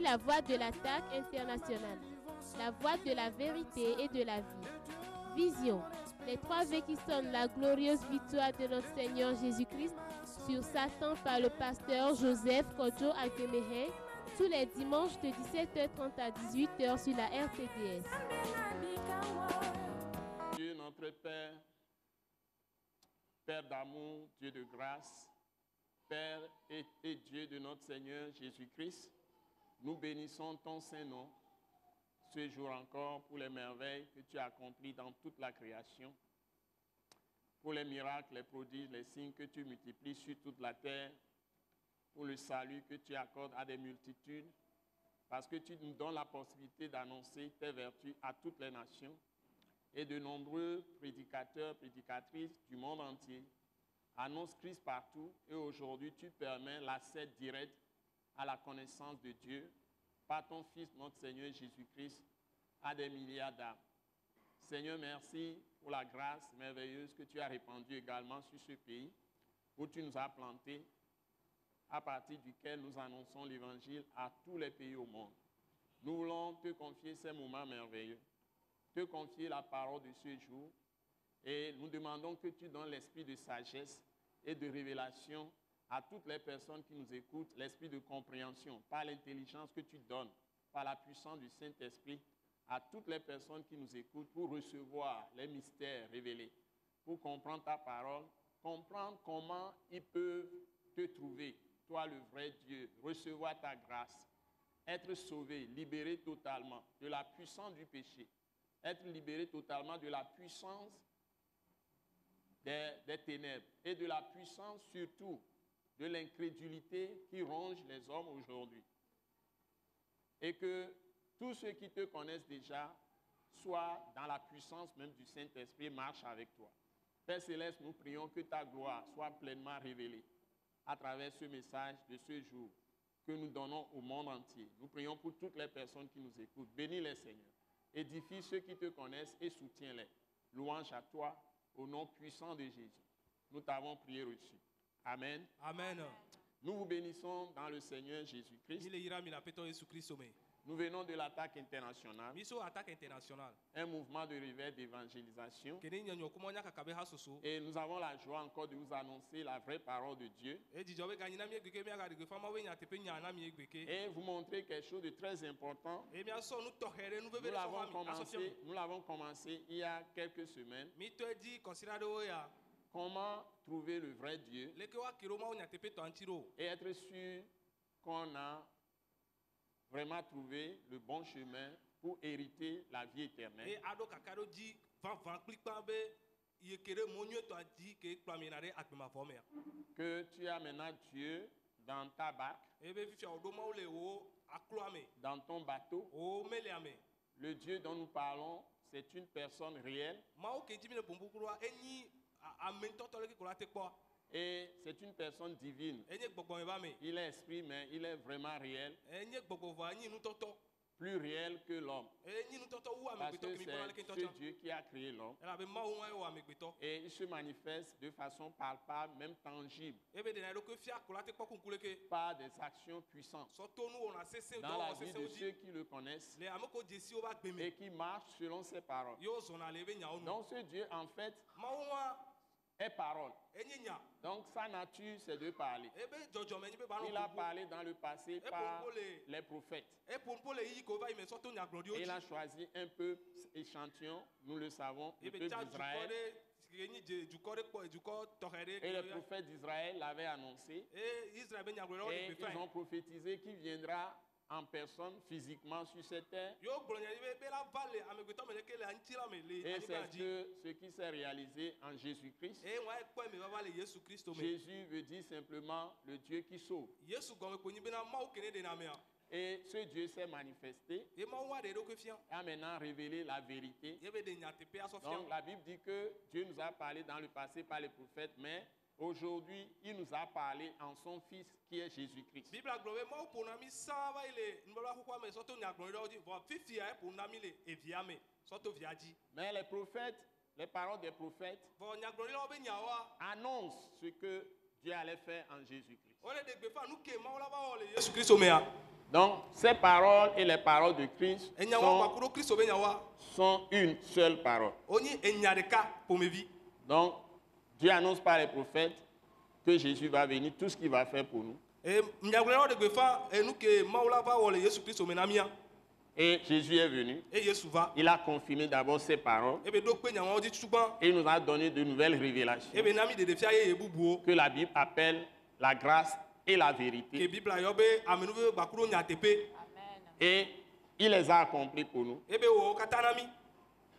la voix de l'attaque internationale, la voix de la vérité et de la vie. Vision, les 3 V qui sonnent la glorieuse victoire de notre Seigneur Jésus-Christ sur Satan par le pasteur Joseph Kodjo Akemehe, tous les dimanches de 17h30 à 18h sur la RTDS. Dieu notre Père, Père d'amour, Dieu de grâce, Père et Dieu de notre Seigneur Jésus-Christ, nous bénissons ton Saint-Nom ce jour encore pour les merveilles que tu as accomplies dans toute la création, pour les miracles, les prodiges, les signes que tu multiplies sur toute la terre, pour le salut que tu accordes à des multitudes, parce que tu nous donnes la possibilité d'annoncer tes vertus à toutes les nations, et de nombreux prédicateurs, prédicatrices du monde entier annoncent Christ partout, et aujourd'hui tu permets l'accès direct à la connaissance de Dieu par ton Fils, notre Seigneur Jésus-Christ, à des milliards d'âmes. Seigneur, merci pour la grâce merveilleuse que tu as répandue également sur ce pays, où tu nous as plantés, à partir duquel nous annonçons l'Évangile à tous les pays au monde. Nous voulons te confier ces moments merveilleux, te confier la parole de ce jour, et nous demandons que tu donnes l'esprit de sagesse et de révélation à toutes les personnes qui nous écoutent, l'esprit de compréhension, par l'intelligence que tu donnes, par la puissance du Saint-Esprit, à toutes les personnes qui nous écoutent pour recevoir les mystères révélés, pour comprendre ta parole, comprendre comment ils peuvent te trouver, toi le vrai Dieu, recevoir ta grâce, être sauvé, libéré totalement de la puissance du péché, être libéré totalement de la puissance des ténèbres et de la puissance surtout de l'incrédulité qui ronge les hommes aujourd'hui. Et que tous ceux qui te connaissent déjà soient dans la puissance même du Saint-Esprit et marchent avec toi. Père Céleste, nous prions que ta gloire soit pleinement révélée à travers ce message de ce jour que nous donnons au monde entier. Nous prions pour toutes les personnes qui nous écoutent. Bénis les Seigneur. Édifie ceux qui te connaissent et soutiens-les. Louange à toi, au nom puissant de Jésus. Nous t'avons prié reçu. Amen. Amen. Nous vous bénissons dans le Seigneur Jésus-Christ. Nous venons de l'attaque internationale, Attaque internationale. un mouvement de réveil d'évangélisation. Et nous avons la joie encore de vous annoncer la vraie parole de Dieu. Et vous montrer quelque chose de très important. Nous l'avons commencé il y a quelques semaines. Comment trouver le vrai Dieu et être sûr qu'on a vraiment trouvé le bon chemin pour hériter la vie éternelle. Que tu as maintenant Dieu dans ta barque, dans ton bateau. Le Dieu dont nous parlons, c'est une personne réelle. Et c'est une personne divine. Il est esprit, mais il est vraiment réel. Plus réel que l'homme. Parce que c'est ce Dieu qui a créé l'homme. Et il se manifeste de façon palpable, même tangible, par des actions puissantes dans la vie de ceux qui le connaissent et qui marchent selon ses paroles. Donc ce Dieu, en fait, est parole. Donc sa nature, c'est de parler. Il a parlé dans le passé par les prophètes. Et il a choisi un peuple échantillon, nous le savons, le peuple d'Israël. Et le prophète d'Israël l'avait annoncé. Et ils ont prophétisé qu'il viendra en personne, physiquement sur cette terre. Et c'est ce qui s'est réalisé en Jésus-Christ. Jésus veut dire simplement le Dieu qui sauve. Et ce Dieu s'est manifesté et a maintenant révélé la vérité. Donc la Bible dit que Dieu nous a parlé dans le passé par les prophètes, mais aujourd'hui, il nous a parlé en son Fils qui est Jésus-Christ. Mais les prophètes, les paroles des prophètes annoncent ce que Dieu allait faire en Jésus-Christ. Donc, ces paroles et les paroles de Christ sont une seule parole. Donc, Dieu annonce par les prophètes que Jésus va venir, tout ce qu'il va faire pour nous. Et Jésus est venu. Il a confirmé d'abord ses paroles. Et il nous a donné de nouvelles révélations que la Bible appelle la grâce et la vérité. Et il les a accomplis pour nous.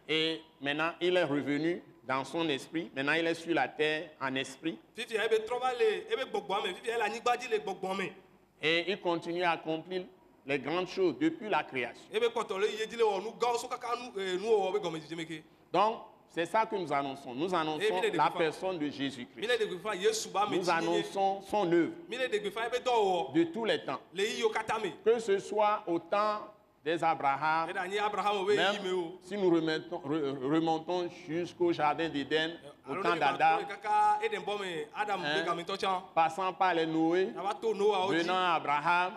Et maintenant, il est revenu dans son esprit. Maintenant, il est sur la terre en esprit. Et il continue à accomplir les grandes choses depuis la création. Donc, c'est ça que nous annonçons. Nous annonçons la personne de Jésus-Christ. Nous annonçons son œuvre de tous les temps. Que ce soit au temps des Abraham, même si nous remontons jusqu'au jardin d'Éden, au temps d'Adam, passant par les Noé, venant à Abraham,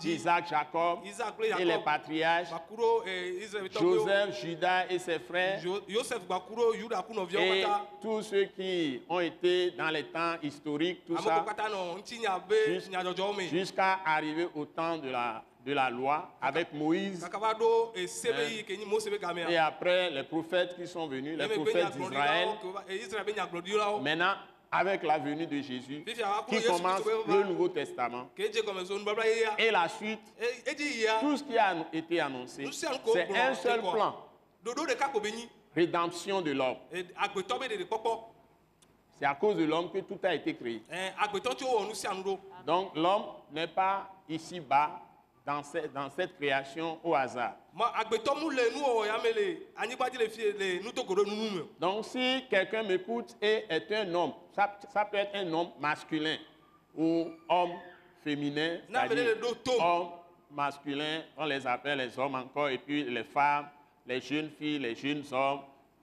Isaac, Jacob et les patriarches, Joseph, Judas et ses frères, et tous ceux qui ont été dans les temps historiques, tout ça, jusqu'à arriver au temps de la loi avec Moïse, et après les prophètes qui sont venus, les prophètes d'Israël. Maintenant, avec la venue de Jésus, qui commence le Nouveau Testament, et la suite, tout ce qui a été annoncé, c'est un seul plan: rédemption de l'homme. C'est à cause de l'homme que tout a été créé. Donc l'homme n'est pas ici-bas dans cette création au hasard. Donc si quelqu'un m'écoute et est un homme, ça peut être un homme masculin ou homme féminin, c'est-à-dire homme masculin, on les appelle les hommes encore, et puis les femmes, les jeunes filles, les jeunes hommes,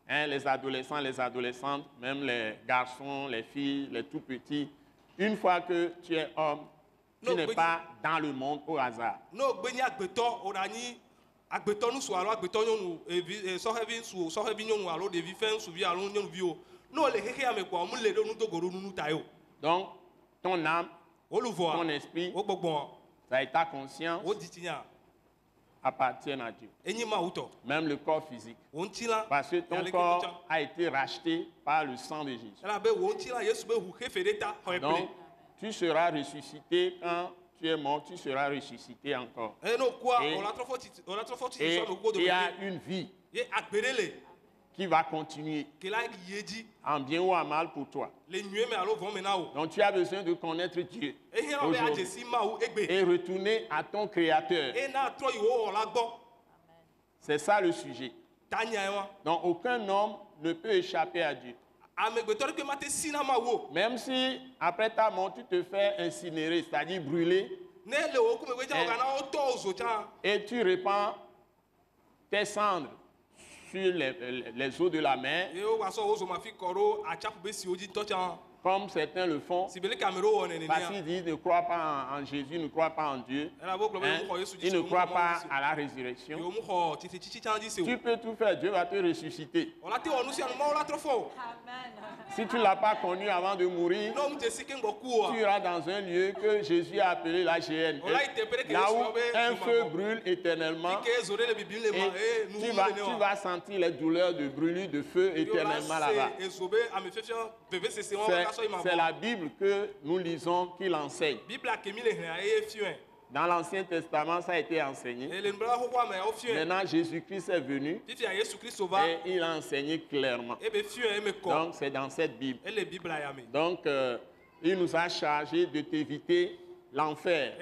les adolescents, les adolescentes, même les garçons, les filles, les tout petits. Une fois que tu es homme, tu n'es pas dans le monde au hasard. Donc, ton âme, ton esprit, ta état conscience appartiennent à Dieu. Même le corps physique. Parce que ton corps a été racheté par le sang de Jésus. Donc, tu seras ressuscité quand tu es mort, tu seras ressuscité encore. Et il y a une vie qui va continuer, en bien ou en mal pour toi. Donc tu as besoin de connaître Dieu et retourner à ton Créateur. C'est ça le sujet. Donc aucun homme ne peut échapper à Dieu. Même si après ta mort tu te fais incinérer, c'est-à-dire brûler, et tu répands tes cendres sur les eaux de la mer, comme certains le font, parce qu'ils disent ne croient pas en Jésus, ne croient pas en Dieu, ils ne croient pas à la résurrection. Tu peux tout faire, Dieu va te ressusciter. Si tu ne l'as pas connu avant de mourir, tu iras dans un lieu que Jésus a appelé la géhenne, là où un feu brûle éternellement, et tu vas sentir les douleurs de brûlure de feu éternellement là-bas. C'est la Bible que nous lisons qui l'enseigne. Dans l'Ancien Testament, ça a été enseigné. Maintenant, Jésus-Christ est venu et il a enseigné clairement. Donc, c'est dans cette Bible. Donc, il nous a chargé de t'éviter l'enfer,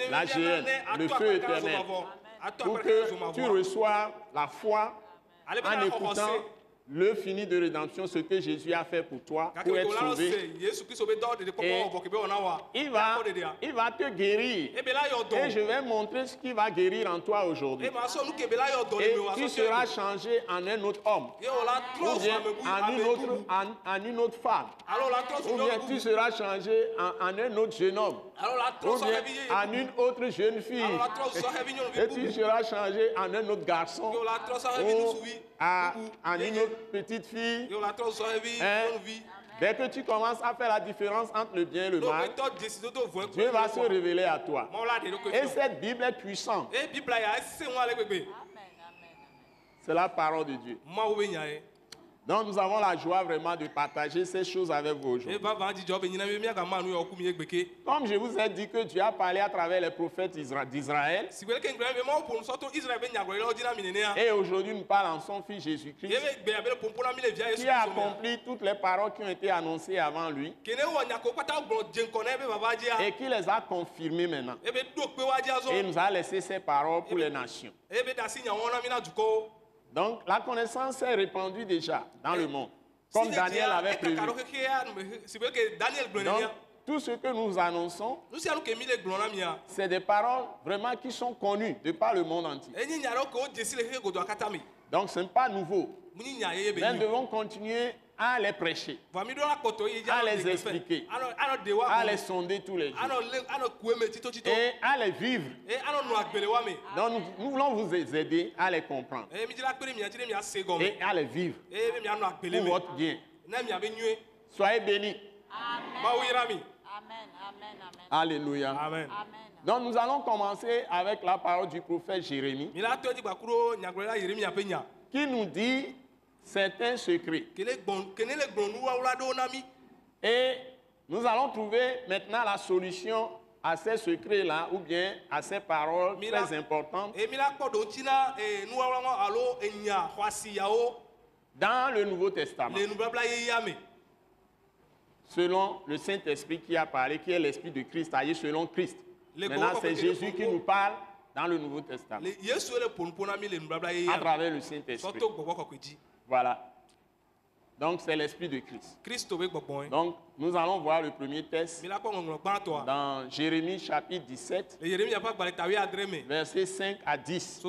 la géhenne, le feu éternel, pour que tu reçoives la foi en écoutant le fini de rédemption, ce que Jésus a fait pour toi, pour être sauvé. Et il va te guérir. Et je vais montrer ce qui va guérir en toi aujourd'hui. Et tu seras changé en un autre homme, ou bien en une autre femme, ou bien tu seras changé en un autre jeune homme. ou bien en une autre jeune fille, et tu seras changé en un autre garçon, ou en une autre petite fille. Hein? Dès que tu commences à faire la différence entre le bien et le mal, Dieu va se révéler à toi. Et cette Bible est puissante. C'est la parole de Dieu. Donc nous avons la joie vraiment de partager ces choses avec vous aujourd'hui. Comme je vous ai dit que Dieu a parlé à travers les prophètes d'Israël, et aujourd'hui nous parlons en son Fils Jésus-Christ, qui a accompli toutes les paroles qui ont été annoncées avant lui, et qui les a confirmées maintenant. Et il nous a laissé ces paroles pour les nations. Donc, la connaissance s'est répandue déjà dans le monde, comme Daniel avait prévu. Donc, tout ce que nous annonçons, c'est des paroles vraiment qui sont connues de par le monde entier. Donc, ce n'est pas nouveau. Mais nous devons continuer à les prêcher, à les expliquer, à les sonder tous les jours et à les vivre. Donc nous voulons vous aider à les comprendre et à les vivre pour votre bien. Soyez bénis. Amen. Alléluia. Amen. Donc nous allons commencer avec la parole du prophète Jérémie qui nous dit certains secrets. Et nous allons trouver maintenant la solution à ces secrets-là, ou bien à ces paroles très importantes dans le Nouveau Testament. Selon le Saint-Esprit qui a parlé, qui est l'Esprit de Christ, c'est-à-dire selon Christ. Maintenant, c'est Jésus qui nous parle dans le Nouveau Testament, à travers le Saint-Esprit. Voilà. Donc, c'est l'Esprit de Christ. Donc, nous allons voir le premier texte dans Jérémie chapitre 17, versets 5 à 10.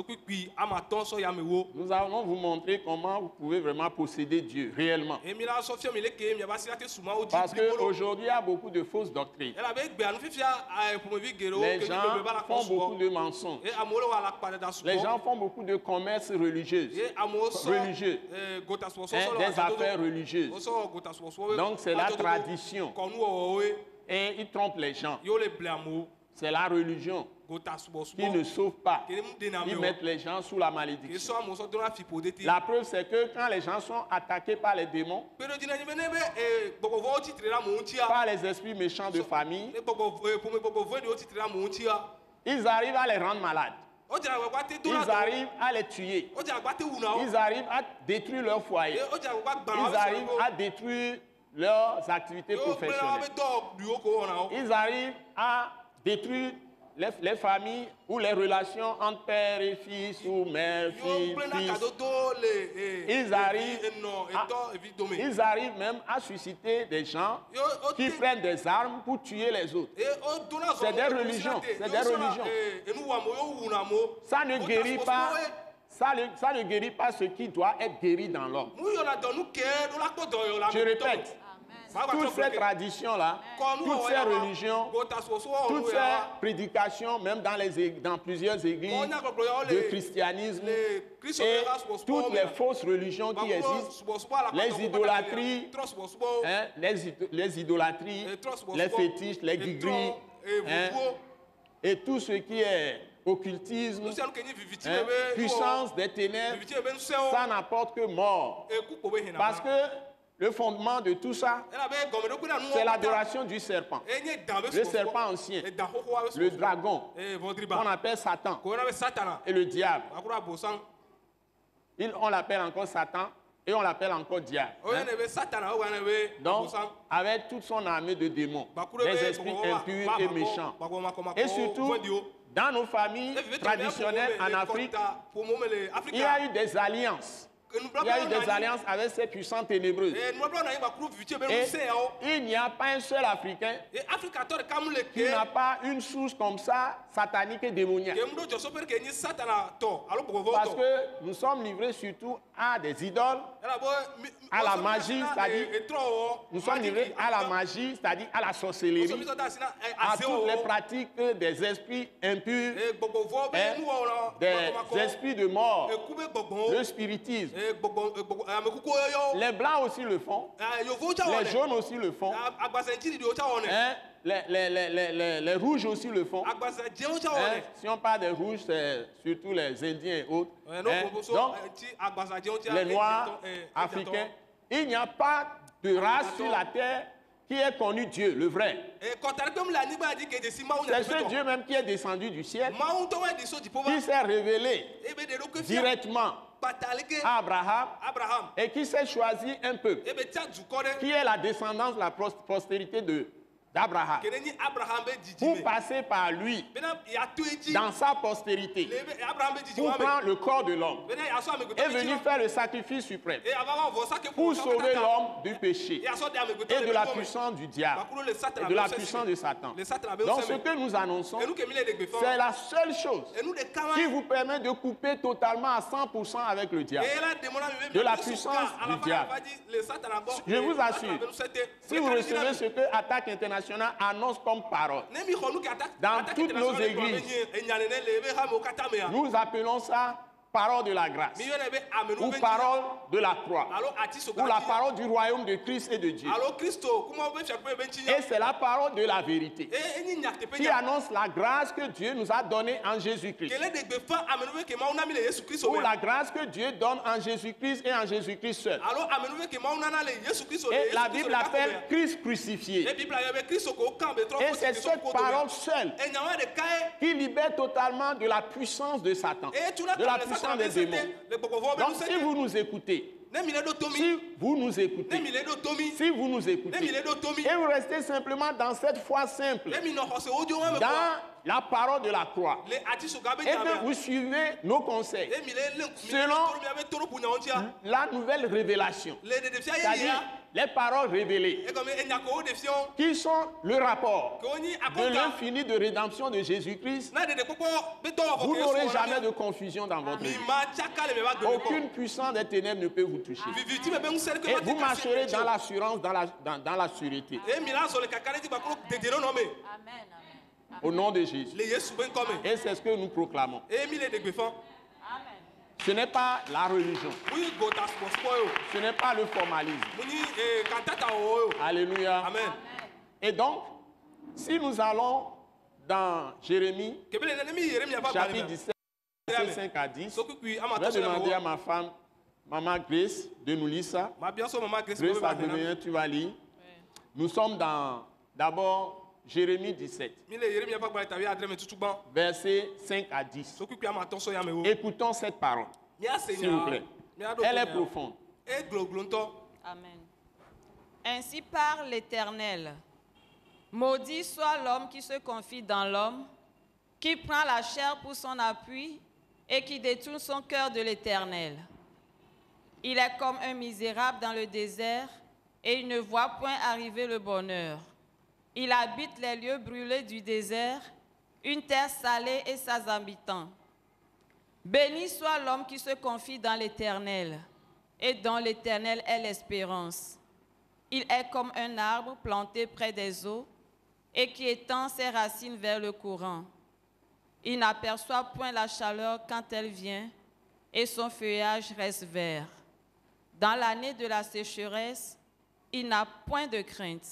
Nous allons vous montrer comment vous pouvez vraiment posséder Dieu réellement. Parce qu'aujourd'hui, il y a beaucoup de fausses doctrines. Les gens font beaucoup de mensonges. Les gens font beaucoup de commerces religieux. Des affaires religieuses. Donc, c'est la tradition. Et ils trompent les gens. C'est la religion qui ne sauve pas. Ils mettent les gens sous la malédiction. La preuve, c'est que quand les gens sont attaqués par les démons, par les esprits méchants de famille, ils arrivent à les rendre malades. Ils arrivent à les tuer. Ils arrivent à détruire leur foyer. Ils arrivent à détruire leurs activités professionnelles. Ils arrivent à détruire les familles ou les relations entre père et fils ou mère, fille, fils. Ils arrivent même à susciter des gens qui prennent des armes pour tuer les autres. C'est des religions. C'est des religions. Ça ne guérit pas. Ça ne guérit pas ce qui doit être guéri dans l'homme. Je répète, toutes ces traditions-là, toutes ces religions, toutes ces prédications, même dans plusieurs églises de christianisme, et toutes les fausses religions qui existent, les idolâtries, les fétiches, les guigris, et tout ce qui est occultisme, puissance des ténèbres, ça n'apporte que mort. Parce que le fondement de tout ça, c'est l'adoration du serpent. Le serpent ancien, le dragon, qu'on appelle Satan, et le diable. On l'appelle encore Satan et on l'appelle encore diable. Donc, avec toute son armée de démons, des esprits impurs et méchants. Et surtout, dans nos familles traditionnelles en Afrique, il y a eu des alliances Il y a eu des alliances avec ces puissances ténébreuses. Et il n'y a pas un seul Africain qui n'a pas une source comme ça, satanique et démoniaque. Parce que nous sommes livrés surtout à des idoles, à la magie, c'est-à-dire nous sommes livrés à la magie, c'est-à-dire à la sorcellerie, à toutes les pratiques des esprits impurs, des esprits de mort, le spiritisme. Les blancs aussi le font, les jaunes aussi le font, les rouges aussi le font. Si on parle des rouges, c'est surtout les Indiens et autres. Donc, les Noirs, Africains, il n'y a pas de race sur la terre qui ait connu Dieu, le vrai. C'est ce Dieu même qui est descendu du ciel, qui s'est révélé directement à Abraham et qui s'est choisi un peuple qui est la descendance, la postérité d'Abraham, pour passer par lui dans sa postérité, pour prendre le corps de l'homme et venir faire le sacrifice suprême pour sauver l'homme du péché et de la puissance du diable et de la puissance de Satan. Donc ce que nous annonçons, c'est la seule chose qui vous permet de couper totalement à 100% avec le diable, de la puissance du diable. Je vous assure, si vous recevez ce que Attaque Internationale annonce comme parole dans toutes nos églises, nous appelons ça parole de la grâce, ou parole de la croix, ou la parole du royaume de Christ et de Dieu. Et c'est la parole de la vérité qui annonce la grâce que Dieu nous a donnée en Jésus-Christ, ou la grâce que Dieu donne en Jésus-Christ et en Jésus-Christ seul. Et la Bible l'appelle Christ crucifié. Et c'est cette parole seule qui libère totalement de la puissance de Satan, de la puissance des démons. Donc si vous nous écoutez, si vous nous écoutez, et vous restez simplement dans cette foi simple, dans la parole de la croix, et que vous suivez nos conseils selon la nouvelle révélation, c'est-à-dire les paroles révélées, qui sont le rapport de l'infini de rédemption de Jésus-Christ, vous n'aurez jamais de confusion dans votre vie. Aucune puissance des ténèbres ne peut vous toucher. Et vous marcherez dans l'assurance, dans la sûreté. Au nom de Jésus. Et c'est ce que nous proclamons. Ce n'est pas la religion. Ce n'est pas le formalisme. Alléluia. Amen. Et donc, si nous allons dans Jérémie, chapitre 17, verset 5 à 10, je vais demander à ma femme, Maman Grace, de nous lire ça. Grace, Adrien, tu vas lire. Nous sommes dans, d'abord, Jérémie 17, versets 5 à 10. Écoutons cette parole, s'il vous plaît. Elle est profonde. Amen. Ainsi parle l'Éternel. Maudit soit l'homme qui se confie dans l'homme, qui prend la chair pour son appui et qui détourne son cœur de l'Éternel. Il est comme un misérable dans le désert et il ne voit point arriver le bonheur. Il habite les lieux brûlés du désert, une terre salée et sans habitants. Béni soit l'homme qui se confie dans l'Éternel, et dont l'Éternel est l'espérance. Il est comme un arbre planté près des eaux, et qui étend ses racines vers le courant. Il n'aperçoit point la chaleur quand elle vient, et son feuillage reste vert. Dans l'année de la sécheresse, il n'a point de crainte,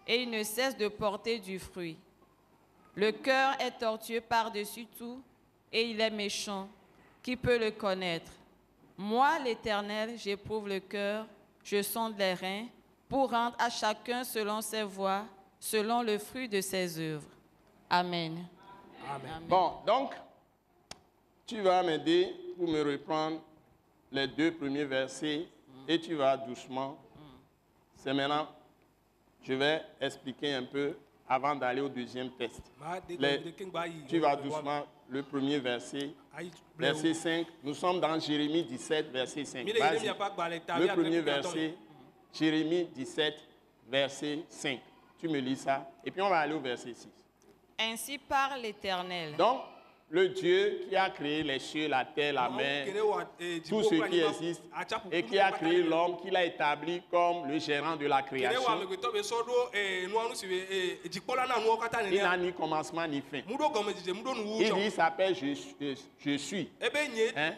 et il ne cesse de porter du fruit. Le cœur est tortueux par-dessus tout, et il est méchant. Qui peut le connaître? Moi, l'Éternel, j'éprouve le cœur, je sonde les reins, pour rendre à chacun selon ses voies, selon le fruit de ses œuvres. Amen. Amen. Amen. Bon, donc, tu vas m'aider pour me reprendre les 2 premiers versets, et tu vas doucement. C'est maintenant. Je vais expliquer un peu avant d'aller au deuxième test. Tu vas doucement le premier verset, verset 5. Nous sommes dans Jérémie 17, verset 5. Vas-y. Le premier verset, Jérémie 17, verset 5. Tu me lis ça. Et puis on va aller au verset 6. Ainsi parle l'Éternel. Donc, le Dieu qui a créé les cieux, la terre, la mer, tout ce qui existe, et qui a créé l'homme, qui l'a établi comme le gérant de la création, il n'a ni commencement ni fin. Il dit, il s'appelle je suis. Hein?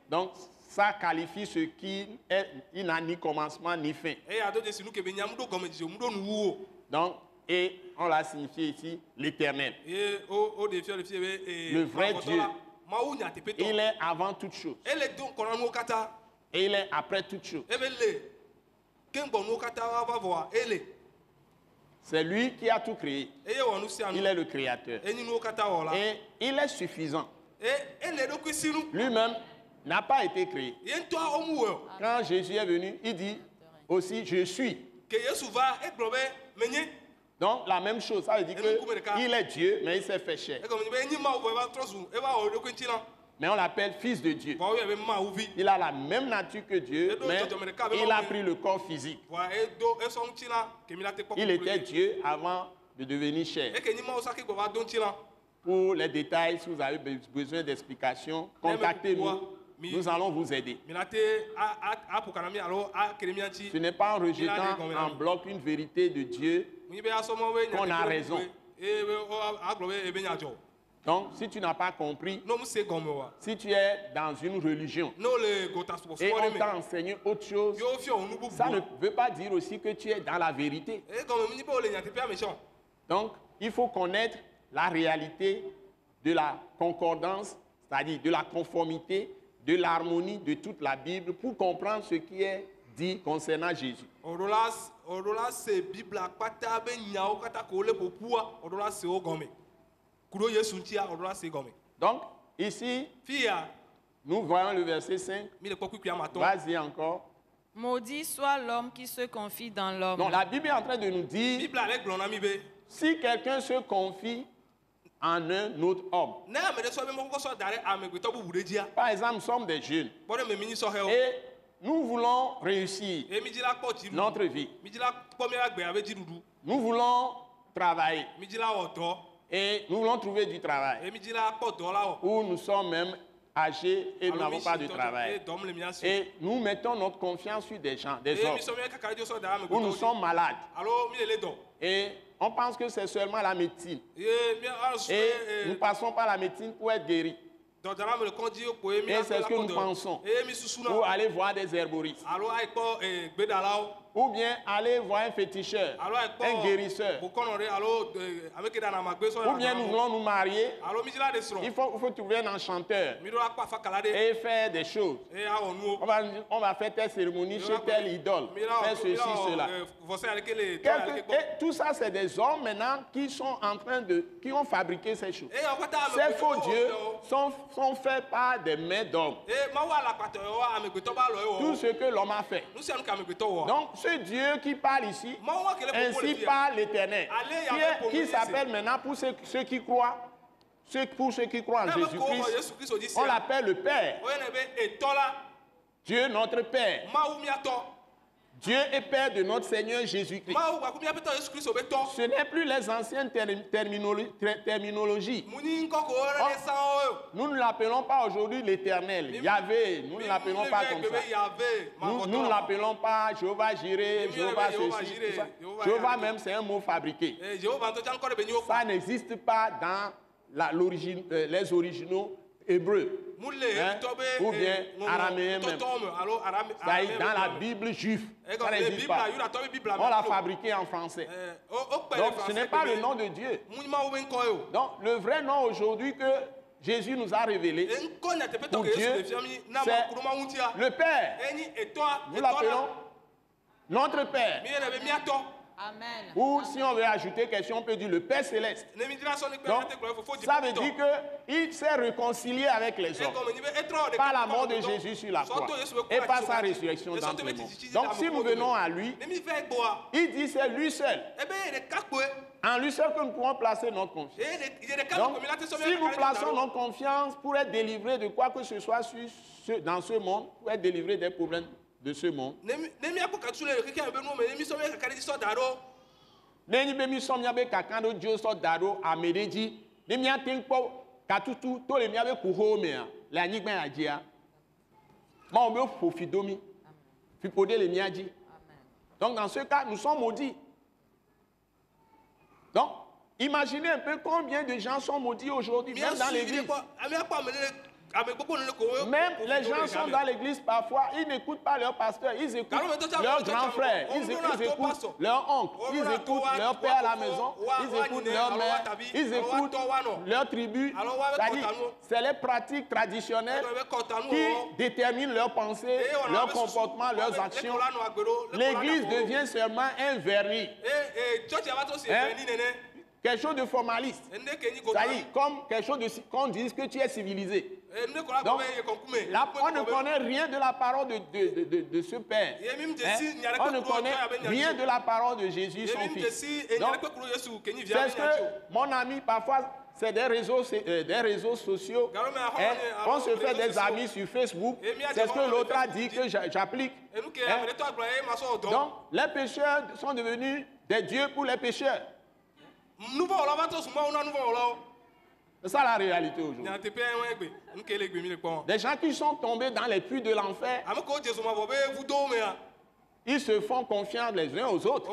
Donc, ça qualifie ce qui est, il n'a ni commencement ni fin. Donc, et on l'a signifié ici, l'Éternel. Le vrai Dieu. Il est avant toute chose. Et il est après toute chose. C'est lui qui a tout créé. Il est le créateur. Et il est suffisant. Lui-même n'a pas été créé. Quand Jésus est venu, il dit aussi, je suis. Donc, la même chose, ça veut dire qu'il est Dieu, mais il s'est fait chair. Mais on l'appelle fils de Dieu. Il a la même nature que Dieu, mais il a pris le corps physique. Il était Dieu avant de devenir chair. Pour les détails, si vous avez besoin d'explications, contactez-nous. Nous allons vous aider. Ce n'est pas en rejetant en bloc une vérité de Dieu qu'on a raison. Donc, si tu n'as pas compris, si tu es dans une religion et on t'a enseigné autre chose, ça ne veut pas dire aussi que tu es dans la vérité. Donc, il faut connaître la réalité de la concordance, c'est-à-dire de la conformité, de l'harmonie de toute la Bible pour comprendre ce qui est dit concernant Jésus. Donc, ici, nous voyons le verset 5. Vas-y encore. Maudit soit l'homme qui se confie dans l'homme. Donc, la Bible est en train de nous dire, si quelqu'un se confie en un autre homme. Par exemple, nous sommes des jeunes et nous voulons réussir notre vie. Nous voulons travailler et nous voulons trouver du travail. Ou nous sommes même âgés et nous n'avons pas de travail. Et nous mettons notre confiance sur des gens, des hommes. Ou nous sommes malades. Et on pense que c'est seulement la médecine. Et nous passons par la médecine pour être guéris. Et c'est ce que nous pensons. Ou aller voir des herboristes. Ou bien aller voir un féticheur, un guérisseur. Ou bien nous voulons nous marier. Il faut trouver un enchanteur et faire des choses. On va faire telle cérémonie chez telle idole. Faire ceci, cela. Et tout ça, c'est des hommes maintenant qui sont en train qui ont fabriqué ces choses. Ces faux dieux sont faits par des mains d'hommes. Tout ce que l'homme a fait. Donc, ce Dieu qui parle ici, ainsi parle l'Éternel, qui s'appelle maintenant pour ceux qui croient, pour ceux qui croient en Jésus-Christ, on l'appelle le Père. Dieu notre Père. Dieu est Père de notre Seigneur Jésus-Christ. Ce n'est plus les anciennes terminologies. Nous ne l'appelons pas aujourd'hui l'Éternel, Yahvé. Nous ne l'appelons pas comme ça. Nous ne l'appelons pas Jéhovah Jireh, Jéhovah ceci, tout ça. Jéhovah même, c'est un mot fabriqué. Ça n'existe pas dans les originaux hébreux. Hein? Ou bien araméen même. Dans la Bible juive. Ça n'existe pas. On l'a fabriqué en français. Donc ce n'est pas le nom de Dieu. Donc le vrai nom aujourd'hui que Jésus nous a révélé pour Dieu, c'est le Père. Nous l'appelons notre Père. Amen. Ou si on veut ajouter quelque chose, on peut dire le Père Céleste. Donc, ça veut dire qu'il s'est réconcilié avec les hommes par la mort de Jésus sur la croix et par sa résurrection dans le monde. Donc si nous venons à lui, il dit c'est lui seul en lui seul que nous pouvons placer notre confiance. Donc, si nous plaçons notre confiance pour être délivrés de quoi que ce soit dans ce monde, pour être délivrés des problèmes de ce monde, donc dans ce cas, nous sommes maudits. Donc, imaginez un peu combien de gens sont maudits aujourd'hui, même dans l'église. Même les gens sont dans l'église parfois, ils n'écoutent pas leur pasteur, ils écoutent leur grand frère, ils écoutent leur oncle, ils écoutent leur père à la maison, ils écoutent leur mère, ils écoutent leur tribu. C'est les pratiques traditionnelles qui déterminent leurs pensées, leurs comportements, leurs actions. L'église devient seulement un vernis. Quelque chose de formaliste. Ça y est, comme quelque chose qu'on dise que tu es civilisé. Donc, là, on ne connaît rien de la parole de ce Père. On ne connaît rien de la parole de Jésus, son Fils. Donc, c'est ce que mon ami, parfois, c'est des réseaux sociaux. On se fait des amis sur Facebook. C'est ce que l'autre a dit que j'applique. Donc, les pécheurs sont devenus des dieux pour les pécheurs. C'est ça la réalité aujourd'hui. Des gens qui sont tombés dans les puits de l'enfer, ils se font confiance les uns aux autres.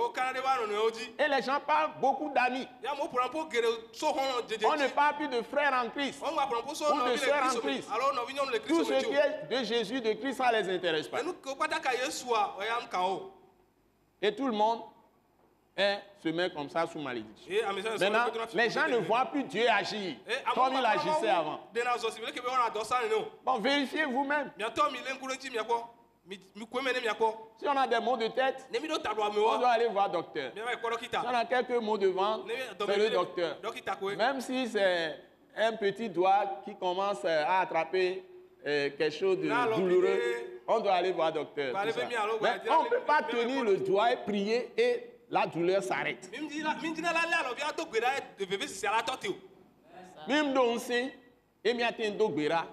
Et les gens parlent beaucoup d'amis. On ne parle plus de frères en Christ ou de sœurs en Christ. Tout ce qui est de Jésus, de Christ, ça ne les intéresse pas. Et tout le monde se met comme ça sous malédiction. Maintenant, les gens ne voient plus Dieu agir comme il agissait avant. Bon, vérifiez vous-même. Si on a des maux de tête, on doit aller voir docteur. Si on a quelques maux de ventre, c'est le docteur. Même si c'est un petit doigt qui commence à attraper quelque chose de douloureux, on doit aller voir docteur. Mais on ne peut pas tenir le doigt et prier et la douleur s'arrête. Même donc si et mi atteint dogbera,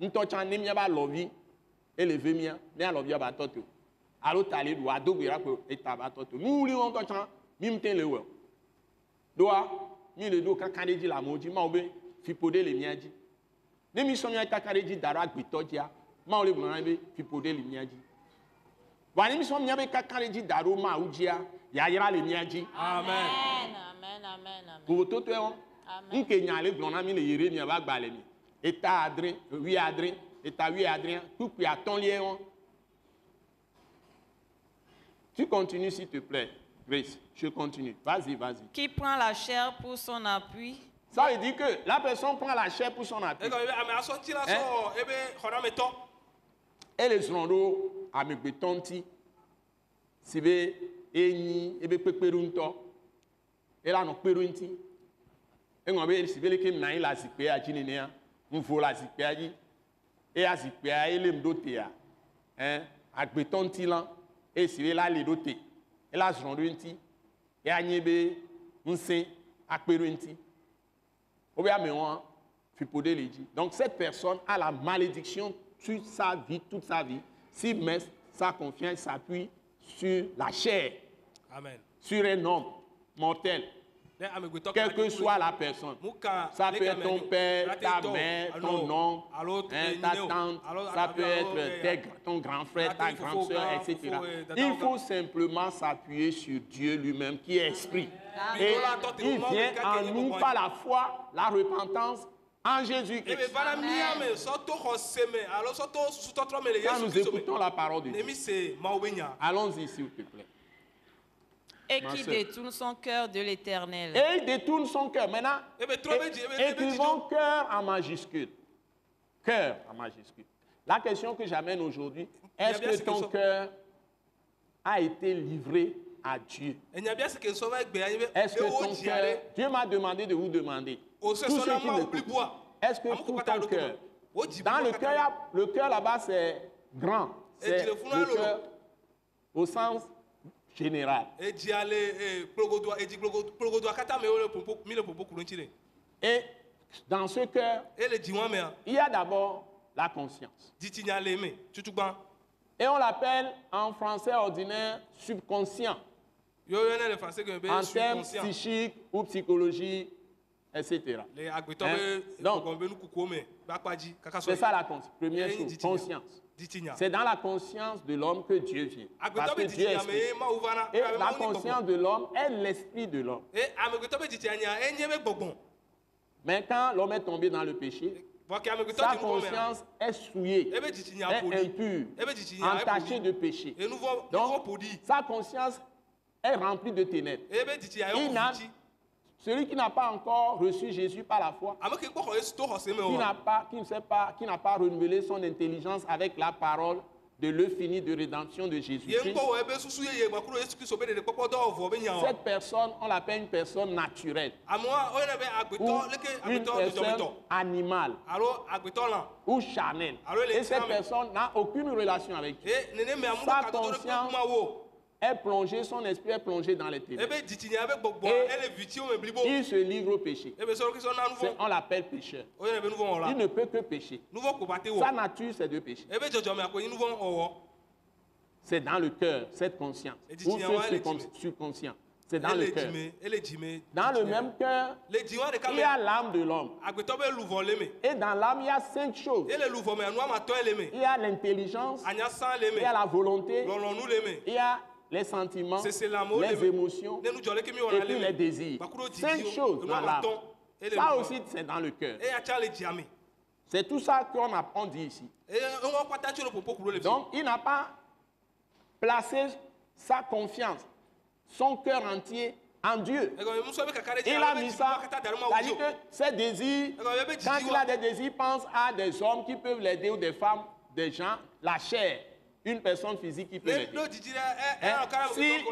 n'tochan ne mi ba lovi élevé mia, ne alovi ba toto. Alo tali do adogbera ko etaba toto. Nous li on tochan mi mten le wo. Doa mi le do kakareji la moji ma obe fi pode le miaji. Ne mi so mi kakareji dara gbitoja, ma ole bran be fi pode le miaji. Wa ni mi so mi be kakareji daro ma ujia. Amen. Amen. Amen. Pour tout le monde, on peut y aller, on a mis les yérémiens, on va balayer. Et t'as Adrien, oui Adrien, et t'as oui Adrien, tout puis à ton lien. Tu continues s'il te plaît, Grace. Je continue. Vas-y. Qui prend la chair pour son appui? Ça veut dire que la personne prend la chair pour son appui. Et les rondo à me bétonti, si vous enyi ebe kpekperunto ela no kperunti engobe sibele ke na ila zikpe ajinine ya mvo la zikpe aji e azikpe a ele mdote ya agbetonti lan e sibela le dote ela zrondointi e anyebe nse akperunti obe amewan fi pode leji. Donc cette personne a la malédiction sur sa vie, toute sa vie, s'il met sa confiance, s'appuie sur la chair, amen, sur un homme mortel, quelle que soit la personne. Ça peut être ton père, ta mère, ton oncle, ta tante, ça peut être ton grand frère, ta grande soeur, etc. Il faut simplement s'appuyer sur Dieu lui-même qui est esprit. Et il vient en nous par la foi, la repentance en Jésus-Christ. Quand nous écoutons la parole de Dieu, allons-y s'il te plaît. Et qui détourne son cœur de l'Éternel. Et il détourne son cœur. Maintenant, écrivons cœur en majuscule. Cœur en majuscule. La question que j'amène aujourd'hui, est-ce que ton cœur a été livré à Dieu? Est-ce que ton cœur, Dieu m'a demandé de vous demander, tous ceux qui m'écoutent, est-ce que tout ton cœur, dans le cœur là-bas c'est grand, c'est le cœur au sens général. Et dans ce cœur, il y a d'abord la conscience. Et on l'appelle en français ordinaire subconscient. En termes psychiques ou psychologie, etc. Donc, c'est ça la première chose, conscience. C'est dans la conscience de l'homme que Dieu vient. Parce que Dieu est esprit. Et la conscience de l'homme est l'esprit de l'homme. Mais quand l'homme est tombé dans le péché, sa conscience est souillée, est impure, entachée de péché. Donc, sa conscience est remplie de ténèbres. Celui qui n'a pas encore reçu Jésus par la foi, qui n'a pas renouvelé son intelligence avec la parole de l'œuvre finie de rédemption de Jésus-Christ, cette personne, on l'appelle une personne naturelle, ou une personne animale, ou charnelle. Et cette personne n'a aucune relation avec Dieu. Sa conscience est plongé, son esprit est plongé dans les ténèbres. Et il se livre au péché. On l'appelle pécheur. Il ne peut que pécher. Sa nature, c'est de pécher. C'est dans le cœur, cette conscience. Ou ce subconscient. C'est dans le cœur. Dans le même cœur, il y a l'âme de l'homme. Et dans l'âme, il y a 5 choses. Il y a l'intelligence, il y a la volonté, il y a les sentiments, les émotions, et puis les désirs. 5 choses dans l'âme. Ça aussi, c'est dans le cœur. C'est tout ça qu'on dit ici. Donc, il n'a pas placé sa confiance, son cœur entier en Dieu. Il a mis ça, c'est-à-dire que ses désirs, quand il a des désirs, il pense à des hommes qui peuvent l'aider ou des femmes, des gens, la chair. Une personne physique qui peut l'aider. Si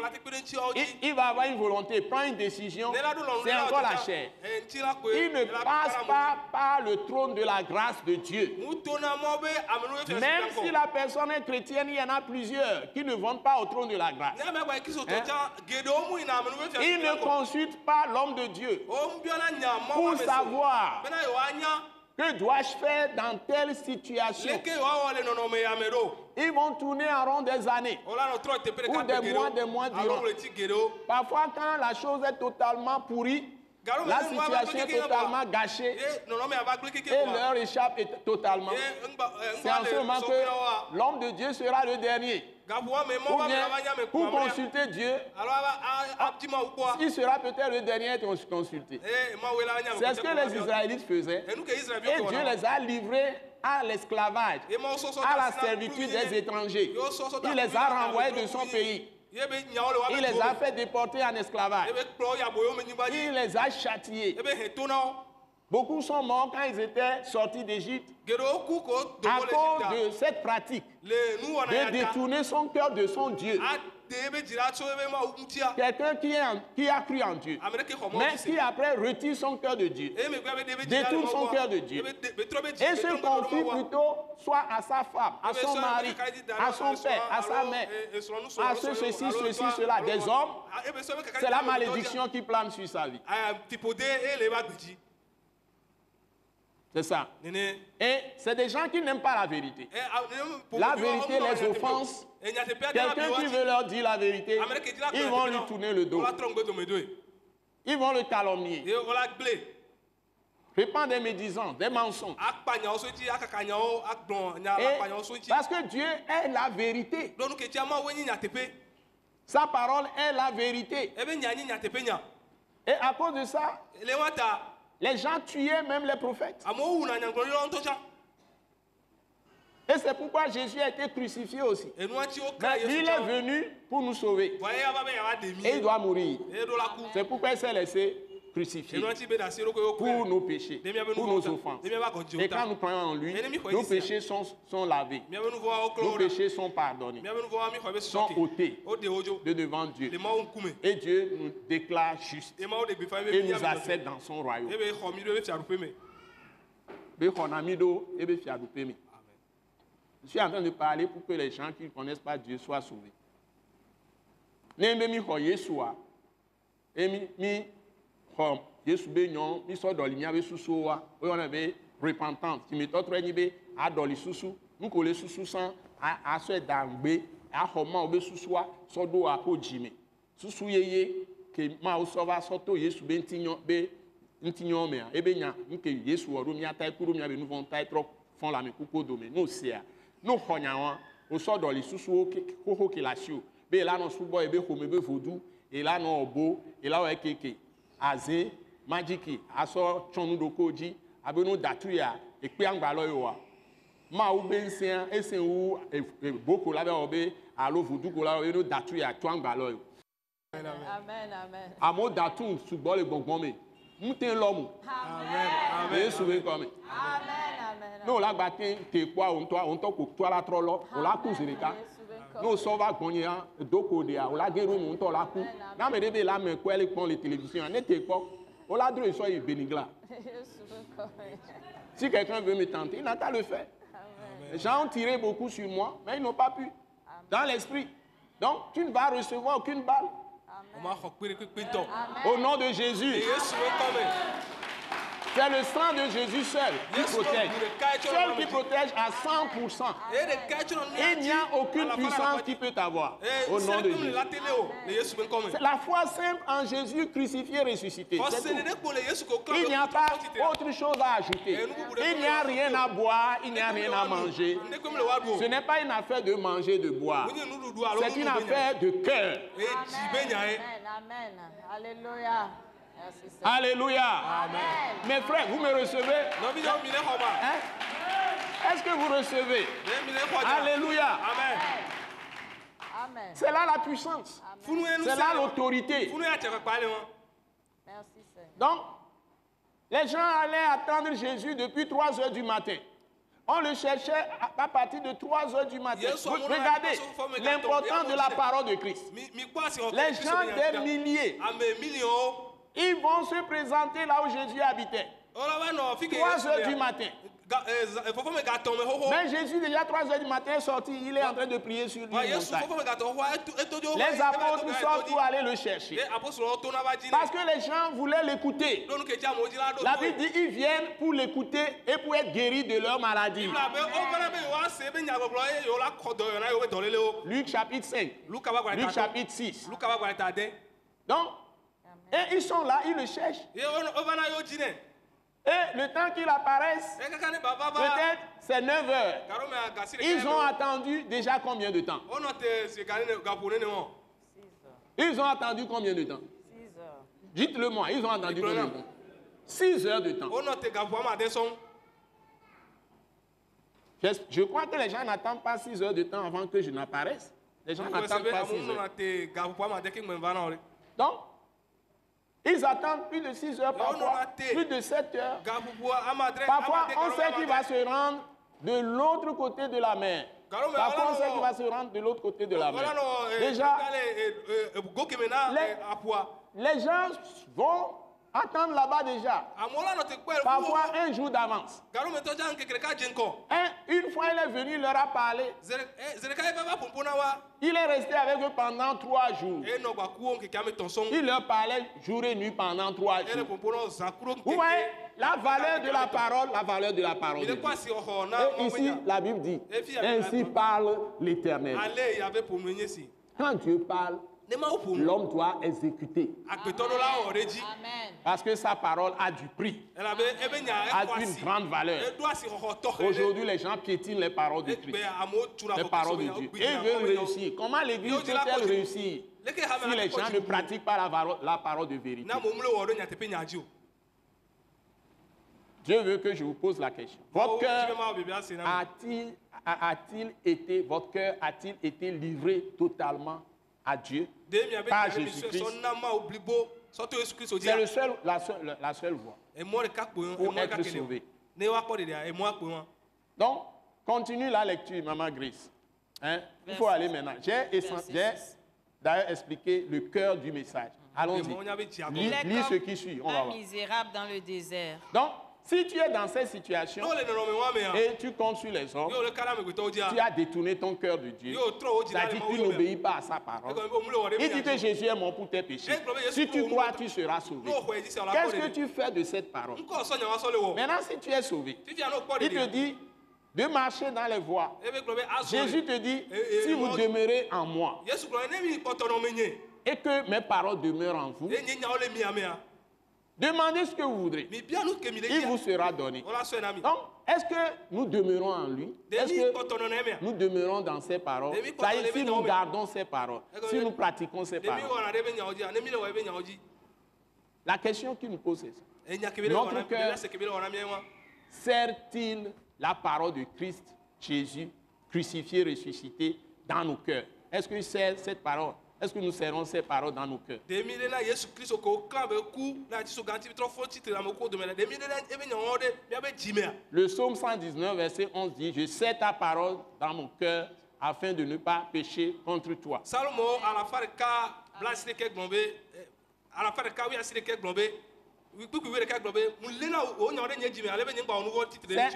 il va avoir une volonté, prend une décision, c'est encore la chair. Il ne passe pas par le trône de la grâce de Dieu. Même si la personne est chrétienne, il y en a plusieurs qui ne vont pas au trône de la grâce. Il ne consulte pas l'homme de Dieu pour savoir que dois-je faire dans telle situation. Ils vont tourner en rond des années ou des mois durant. Parfois, quand la chose est totalement pourrie, la situation est totalement gâchée et l'heure échappe totalement. C'est en ce moment que l'homme de Dieu sera le dernier. Ou bien, pour consulter Dieu, il sera peut-être le dernier à être consulté. C'est ce que les Israélites faisaient. Et Dieu les a livrés à l'esclavage, à la servitude des étrangers. Il les a renvoyés de son pays. Il les a fait déporter en esclavage. Il les a châtiés. Beaucoup sont morts quand ils étaient sortis d'Égypte à cause de cette pratique de détourner son cœur de son Dieu. Quelqu'un qui a cru en Dieu, mais qui après retire son cœur de Dieu, détourne son cœur de Dieu, et se confie plutôt soit à sa femme, à son mari, à son père, à sa mère, à ceci, cela, des hommes. C'est la malédiction qui plane sur sa vie. C'est ça. Et c'est des gens qui n'aiment pas la vérité. La vérité les offense. Quelqu'un qui veut leur dire la vérité, ils vont lui tourner le dos. Ils vont le calomnier. Répandre des médisances, des mensonges. Parce que Dieu est la vérité. Sa parole est la vérité. Et à cause de ça, les gens tuaient même les prophètes. Et c'est pourquoi Jésus a été crucifié aussi. Mais lui, il est venu pour nous sauver. Et il doit mourir. C'est pourquoi il s'est laissé crucifié. Pour nos péchés, pour nos offenses. Et quand nous croyons en lui, nos péchés sont lavés. Nos péchés sont pardonnés. Sont ôtés de devant Dieu. Et Dieu nous déclare juste. Et nous accepte dans son royaume. Je suis en train de parler pour que les gens qui ne connaissent pas Dieu soient sauvés. Nembe mi ko Yesua. Emi mi ko Yesu be nyon, mi so doli mi ave susu wa. O yon be repentance. Ti mi to tre ni be a doli susu. Mu ko le susu san a so dangbe, a homa obe susu wa so do a ko jime. Susu yeye ke ma o so va so to Yesu be ntinyon be ntinyon me ebe nya nke Yesu o do mi ata kuro mi ave nu von tai trop fon la me kuko do me. No sia. No honya wa o so doli susu o ko ke la sio. Be la no subo ebe ko me be vodu. Et là, non, beau, et là, ouais, keke, azé, magiki, aso, chonu dokoji, abeno datuya, et puis en baloyoa. Ma ou ben sien, et c'est où, et beaucoup là, obe, allo, vous tout, là, et nous datuya, tuang baloyo. Amen, amen. Amo datu, sous-bol et bonbonme. Mouten l'homme. Amen. Et souvent comme. Amen, amen. Non, là, batin, t'es quoi, on toi la trollo, on la couche, les gars. Nous sommes à Gonia, Dokodia, on l'a guéri, on l'a coup. Là, mais dès là, mais quoi, les pont, les télévisions, en était pas. On l'a dit, soyez bénigla. Si quelqu'un veut me tenter, il n'a qu'à le faire. Les gens ont tiré beaucoup sur moi, mais ils n'ont pas pu. Dans l'esprit. Donc, tu ne vas recevoir aucune balle. Au nom de Jésus. C'est le sang de Jésus seul qui protège. Seul qui protège à 100%. Il n'y a aucune puissance qui peut t'avoir. Au nom de Jésus. C'est la foi simple en Jésus crucifié, ressuscité. Il n'y a pas autre chose à ajouter. Il n'y a rien à boire, il n'y a rien à manger. Ce n'est pas une affaire de manger, de boire. C'est une affaire de cœur. Amen. Alléluia. Alléluia. Amen. Mes frères, vous me recevez? Hein? Est-ce que vous recevez? Alléluia. Amen. C'est là la puissance. C'est là l'autorité. Merci, Seigneur. Donc, les gens allaient attendre Jésus depuis 3 heures du matin. On le cherchait à partir de 3 heures du matin. Regardez l'importance de la parole de Christ. Les gens des milliers, ils vont se présenter là où Jésus habitait. 3 heures du matin. Mais Jésus, déjà 3 heures du matin, est sorti. Il est en train de prier sur une montagne. Les apôtres sortent pour aller le chercher. Parce que les gens voulaient l'écouter. La Bible dit qu'ils viennent pour l'écouter et pour être guéris de leur maladie. Luc chapitre 5. Luc chapitre 6. Donc, et ils sont là, ils le cherchent. Et le temps qu'il apparaisse, peut-être c'est 9 heures. Ils ont attendu déjà combien de temps? Ils ont attendu combien de temps? 6 heures. Dites-le moi, ils ont attendu combien de temps? 6 heures de temps. Je crois que les gens n'attendent pas 6 heures de temps avant que je n'apparaisse. Les gens n'attendent pas 6 heures. Donc, ils attendent plus de 6 heures parfois, plus de 7 heures. Parfois, on sait qu'il va se rendre de l'autre côté de la mer. Parfois, on sait qu'il va se rendre de l'autre côté de la mer. Déjà, les gens vont attendre là-bas déjà. Parfois, un jour d'avance. Une fois, il est venu, il leur a parlé. Il est resté avec eux pendant 3 jours. Il leur parlait jour et nuit pendant 3 jours. Vous voyez la valeur de la parole, la valeur de la parole de Dieu. Et ici, la Bible dit, ainsi parle l'Éternel. Quand Dieu parle, l'homme doit exécuter. Amen. Parce que sa parole a du prix, a une grande valeur. Aujourd'hui, les gens piétinent les paroles de Christ, les paroles de Dieu. Et ils veulent réussir. Comment l'Église peut-elle réussir si les gens ne pratiquent pas la parole de vérité? Dieu veut que je vous pose la question. Votre cœur a-t-il été livré totalement à Dieu par Jésus-Christ? C'est la seule voie pour être sauvé. Donc, continue la lecture, Maman Grace. Hein? Il faut aller maintenant. J'ai d'ailleurs expliqué le cœur du message. Allons-y. Lis ce qui suit. On va voir. Un misérable dans le désert. Donc, Si tu es dans cette situation et tu comptes sur les hommes, tu as détourné ton cœur de Dieu. C'est-à-dire que tu n'obéis pas à sa parole. Il dit que Jésus est mort pour tes péchés. Si tu crois, tu seras sauvé. Qu'est-ce que tu fais de cette parole? Maintenant, si tu es sauvé, il te dit de marcher dans les voies. Jésus te dit, si vous demeurez en moi et que mes paroles demeurent en vous, demandez ce que vous voudrez. Il vous sera donné. Donc, est-ce que nous demeurons en lui? Est-ce que nous demeurons dans ses paroles? C'est-à-dire, si nous gardons ses paroles, si nous pratiquons ses paroles. La question qui nous pose c'est ça. Notre cœur sert-il la parole de Christ, Jésus, crucifié, ressuscité, dans nos cœurs? Est-ce que c'est cette parole? Est-ce que nous serrons ces paroles dans nos cœurs? Le psaume 119, verset 11 dit, je sais ta parole dans mon cœur afin de ne pas pécher contre toi. C'est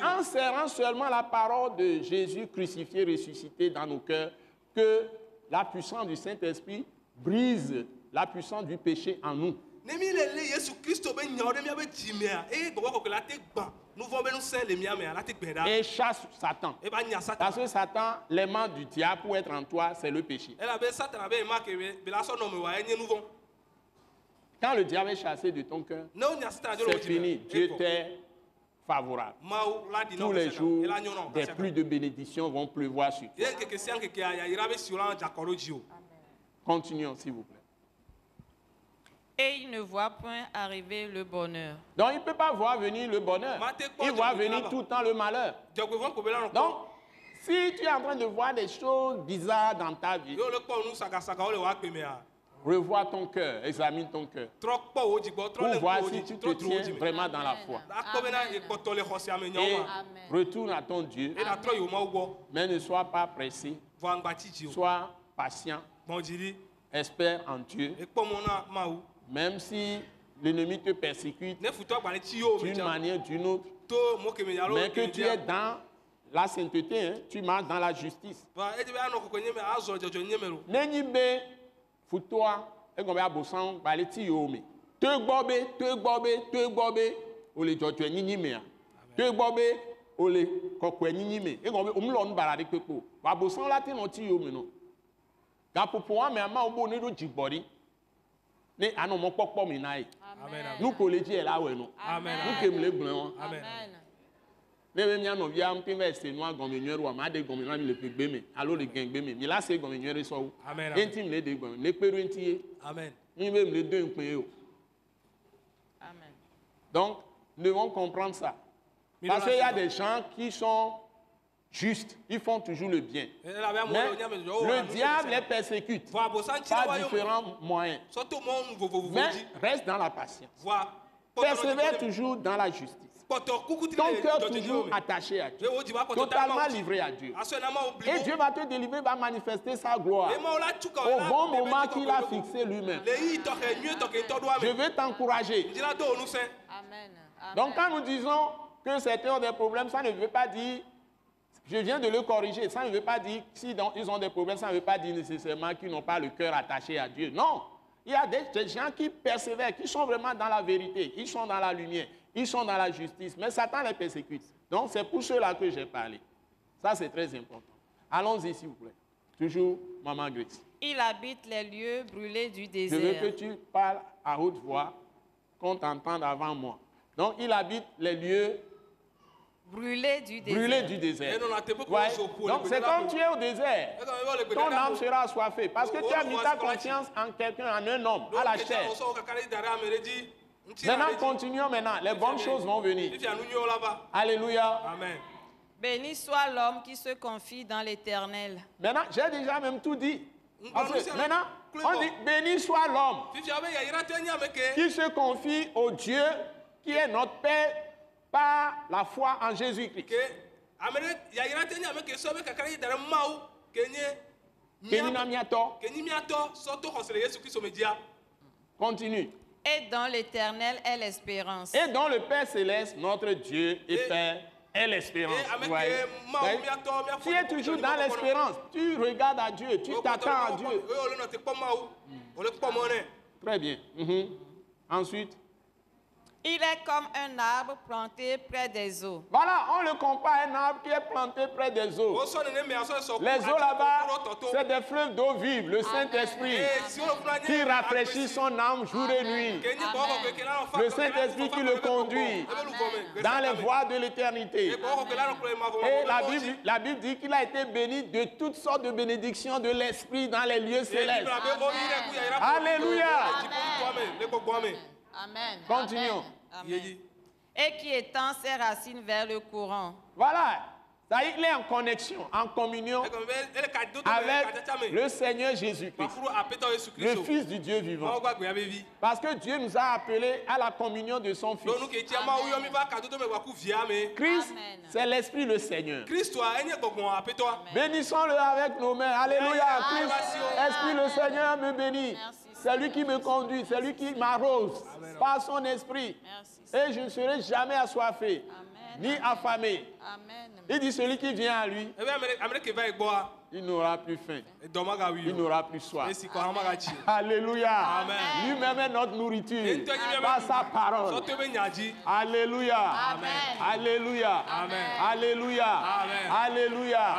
en serrant seulement la parole de Jésus crucifié, ressuscité dans nos cœurs que la puissance du Saint-Esprit brise la puissance du péché en nous. Et chasse Satan. Parce que Satan, l'aimant du diable pour être en toi, c'est le péché. Quand le diable est chassé de ton cœur, c'est fini. Dieu t'est favorable. Tous les jours, des pluies de bénédictions vont pleuvoir sur toi. Continuons, s'il vous plaît. Et il ne voit point arriver le bonheur. Donc, il ne peut pas voir venir le bonheur. Il voit venir tout le temps le malheur. Donc, si tu es en train de voir des choses bizarres dans ta vie, revois ton cœur, examine ton cœur. Pour voir si tu te tiens vraiment dans la foi. Et retourne à ton Dieu. Mais ne sois pas pressé. Sois patient. Espère en Dieu. Même si l'ennemi te persécute d'une manière ou d'une autre, mais que tu es dans la sainteté, hein, tu marches dans la justice. Foutoua, et qu'on va bosser, balé ti yome. Te gbobe, o le jojo nyinyi me. Te gbobe, o le kokwe nyinyi me. Et qu'on va omlon balade pepo. Wa bosser la ti no ti yome no. Ga popo wa me ama obo ne do jigbori. Ne ano mo pokpo mi nai. Amen. Nous collège là ouais non. Amen. Nous kem le blanc. Amen. Ne me mia no via mpi verse no agomenwero wa ma de gomenwa mi le pegbe me. Alo le gengbe me. Mi la se gomenwero so. Amen. Enti me de gom. Le peru enti. Amen. Ni même le deux npe o. Amen. Donc, nous devons comprendre ça. Parce qu'il y a des gens qui sont justes, ils font toujours le bien. Mais le diable les persécute par différents moyens. Mais reste dans la patience. Persévère toujours dans la justice. Ton cœur toujours attaché à Dieu, totalement livré à Dieu. Et Dieu va te délivrer, va manifester sa gloire au bon moment qu'il a fixé lui-même. Je veux t'encourager. Donc quand nous disons que certains ont des problèmes, ça ne veut pas dire, je viens de le corriger, ça ne veut pas dire, si ils ont des problèmes, ça ne veut pas dire nécessairement qu'ils n'ont pas le cœur attaché à Dieu. Non, il y a des gens qui persévèrent, qui sont vraiment dans la vérité, ils sont dans la lumière. Ils sont dans la justice, mais Satan les persécute. Donc, c'est pour cela que j'ai parlé. Ça, c'est très important. Allons-y, s'il vous plaît. Toujours, Maman Grace. Il habite les lieux brûlés du désert. Je veux que tu parles à haute voix, qu'on t'entende avant moi. Donc, il habite les lieux brûlés du désert. Brûlés du désert. Ouais. Donc, c'est comme tu es au désert. Ton âme sera assoiffée. Parce que tu as mis ta confiance en quelqu'un, en un homme, à la chair. Maintenant, continuons maintenant. Les bonnes choses vont venir. Alléluia. Amen. Béni soit l'homme qui se confie dans l'Éternel. Maintenant, j'ai déjà même tout dit. Maintenant, on dit béni soit l'homme qui se confie au Dieu qui est notre Père par la foi en Jésus-Christ. Continue. Et dans l'Éternel est l'espérance. Et dans le Père céleste, notre Dieu et Père est l'espérance. Vous voyez? Tu es toujours dans l'espérance. Tu regardes à Dieu, tu t'attends à Dieu. Très bien. Ensuite. Il est comme un arbre planté près des eaux. Voilà, on le compare à un arbre qui est planté près des eaux. Les eaux là-bas, c'est des fleuves d'eau vive, le Saint-Esprit qui rafraîchit son âme jour et nuit. Le Saint-Esprit qui le conduit dans les voies de l'éternité. Et la Bible dit qu'il a été béni de toutes sortes de bénédictions de l'Esprit dans les lieux célestes. Alléluia. Amen. Continuons. Amen. Et qui étend ses racines vers le courant. Voilà. Ça y est, il est en connexion, en communion avec le Seigneur Jésus-Christ, le Fils du Dieu vivant. Parce que Dieu nous a appelés à la communion de son Fils. Christ, c'est l'Esprit le Seigneur. Bénissons-le avec nos mains. Alléluia. Christ, Esprit le Seigneur me bénit. C'est lui qui me conduit, c'est lui qui m'arrose par son esprit. Et je ne serai jamais assoiffé, ni affamé. Il dit celui qui vient à lui, il n'aura plus faim, il n'aura plus soif. Alléluia. Lui-même est notre nourriture par sa parole. Alléluia. Alléluia. Alléluia. Alléluia.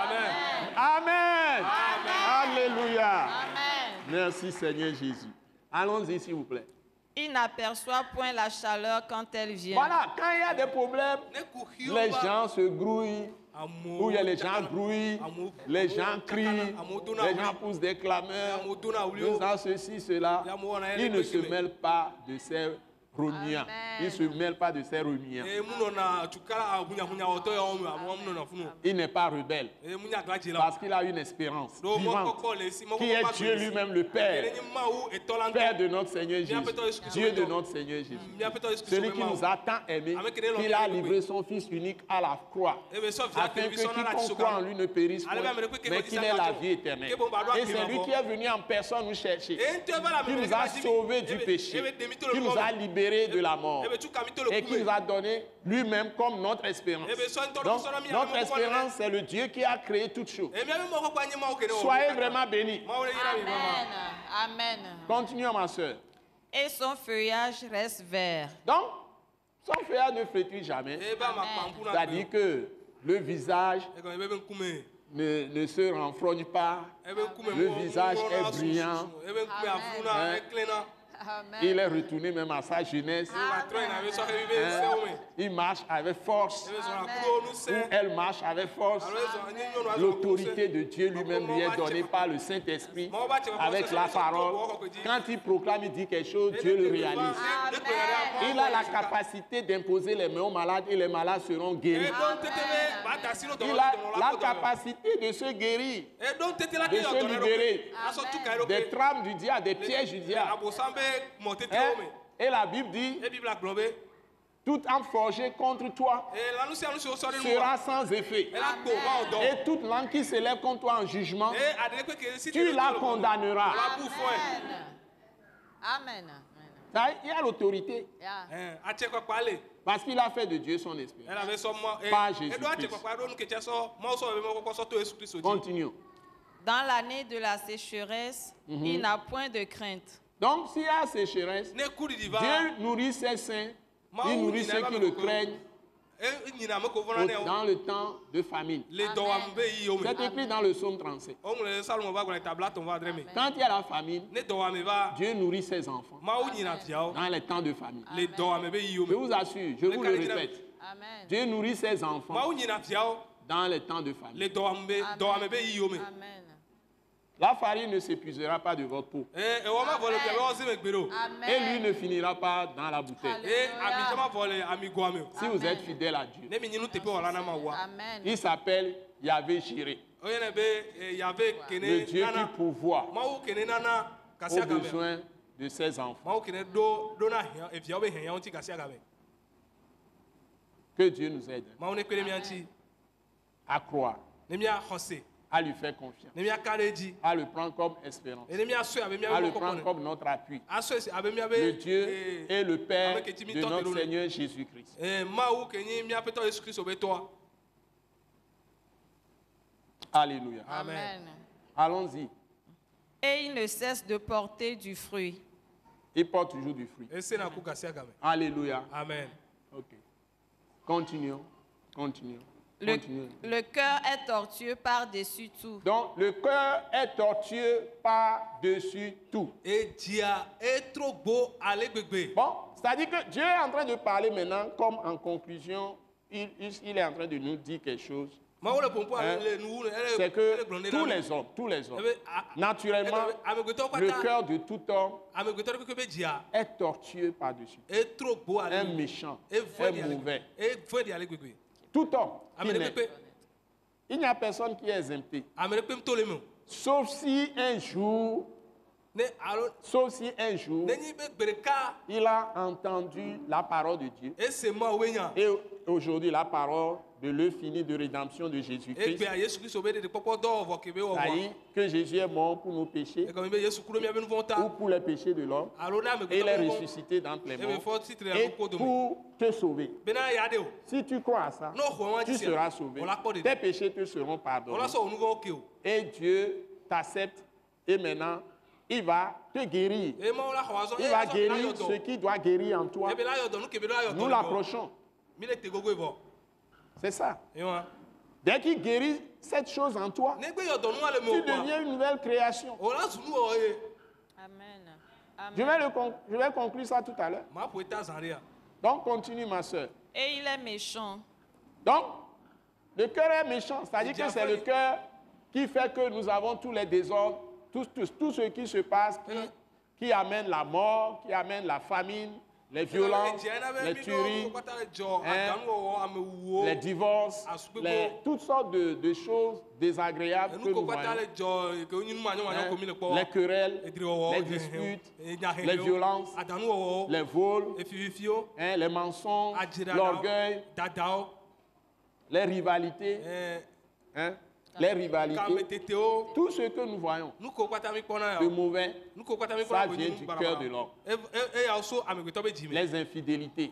Amen. Alléluia. Merci Seigneur Jésus. Allons-y s'il vous plaît. Il n'aperçoit point la chaleur quand elle vient. Voilà, quand il y a des problèmes, les gens se grouillent, où il y a les gens grouillent, les gens crient, les gens poussent des clameurs, faisant ceci, cela. Ils ne se mêlent pas de ces remuants. Il ne se mêle pas de ces remuants. Il n'est pas rebelle. Parce qu'il a une espérance vivante, qui est Dieu lui-même, le Père. Père de notre Seigneur Jésus. Dieu de notre Seigneur Jésus. Celui qui nous a tant aimés, qu'il a livré son Fils unique à la croix, afin que quiconque croit en lui ne périsse point, mais qu'il ait la vie éternelle. Et c'est lui qui est venu en personne nous chercher, qui nous a sauvés du péché, qui nous a libérés de la mort et qui nous a donné lui-même comme notre espérance. Donc, notre espérance, c'est le Dieu qui a créé toutes choses. Soyez vraiment bénis. Amen. Amen. Continuons, ma soeur. Et son feuillage reste vert. Donc, son feuillage ne flétrit jamais. C'est-à-dire que le visage ne se renfrogne pas. Le visage est brillant. Il est retourné même à sa jeunesse. Il marche avec force. Ou elle marche avec force. L'autorité de Dieu lui-même lui est donnée par le Saint-Esprit avec la parole. Quand il proclame, il dit quelque chose, Dieu le réalise. Il a la capacité d'imposer les mains aux malades et les malades seront guéris. Il a la capacité de se guérir, de se libérer des trames du diable, des pièges du diable. Et la Bible dit, toute arme forgée contre toi sera sans effet. Et toute langue qui s'élève contre toi en jugement, tu la condamneras. Amen. Il y a l'autorité. Parce qu'il a fait de Dieu son esprit. Par Jésus-Christ. Continuons. Dans l'année de la sécheresse, il n'a point de crainte. Donc, s'il y a sécheresse, Dieu nourrit ses saints, il nourrit ceux qui le craignent dans le temps de famine. C'est écrit dans le psaume 37. Quand il y a la famine, Dieu nourrit ses enfants dans les temps de famine. Je vous assure, je vous le répète, Dieu nourrit ses enfants dans les temps de famine. La farine ne s'épuisera pas de votre peau. Et lui ne finira pas dans la bouteille. Si vous êtes fidèle à Dieu. Il s'appelle Yahvé Jireh. Le Dieu qui pourvoit aux besoins de ses enfants. Que Dieu nous aide à croire, à lui faire confiance, à le prendre comme espérance, à le prendre comme notre appui. Le Dieu et le Père de notre Seigneur Jésus-Christ. Alléluia. Amen. Allons-y. Et il ne cesse de porter du fruit. Il porte toujours du fruit. Alléluia. Amen. Ok. Continuons. Le cœur est tortueux par-dessus tout. Donc, le cœur est tortueux par-dessus tout. Bon, c'est-à-dire que Dieu est en train de parler maintenant, comme en conclusion, il est en train de nous dire quelque chose. C'est que tous les hommes, naturellement, le cœur de tout homme est tortueux par-dessus. Un méchant, un mauvais. Tout homme. Il n'y a personne qui est exempté. Sauf si un jour, il a entendu la parole de Dieu. Et aujourd'hui, la parole de l'œuvre finie de rédemption de Jésus-Christ. Que Jésus est mort pour nos péchés ou pour les péchés de l'homme. Et il est ressuscité d'entre les morts. Et pour te sauver. Si tu crois à ça, tu seras sauvé. Tes péchés te seront pardonnés. Et Dieu t'accepte. Et maintenant, il va te guérir. Il va guérir ce qui doit guérir en toi. Nous l'approchons. C'est ça. Dès qu'il guérit cette chose en toi, tu deviens une nouvelle création. Amen. Je vais conclure ça tout à l'heure. Donc, continue, ma soeur. Et il est méchant. Donc, le cœur est méchant. C'est-à-dire que c'est le cœur qui fait que nous avons tous les désordres, tout ce qui se passe, qui amène la mort, qui amène la famine, les violences, les tueries, les divorces, toutes sortes de choses désagréables que nous voyons. Les querelles, les disputes, les violences, les vols, les mensonges, l'orgueil, les rivalités. Les rivalités, tout ce que nous voyons de mauvais, ça vient du cœur de l'homme. Les infidélités,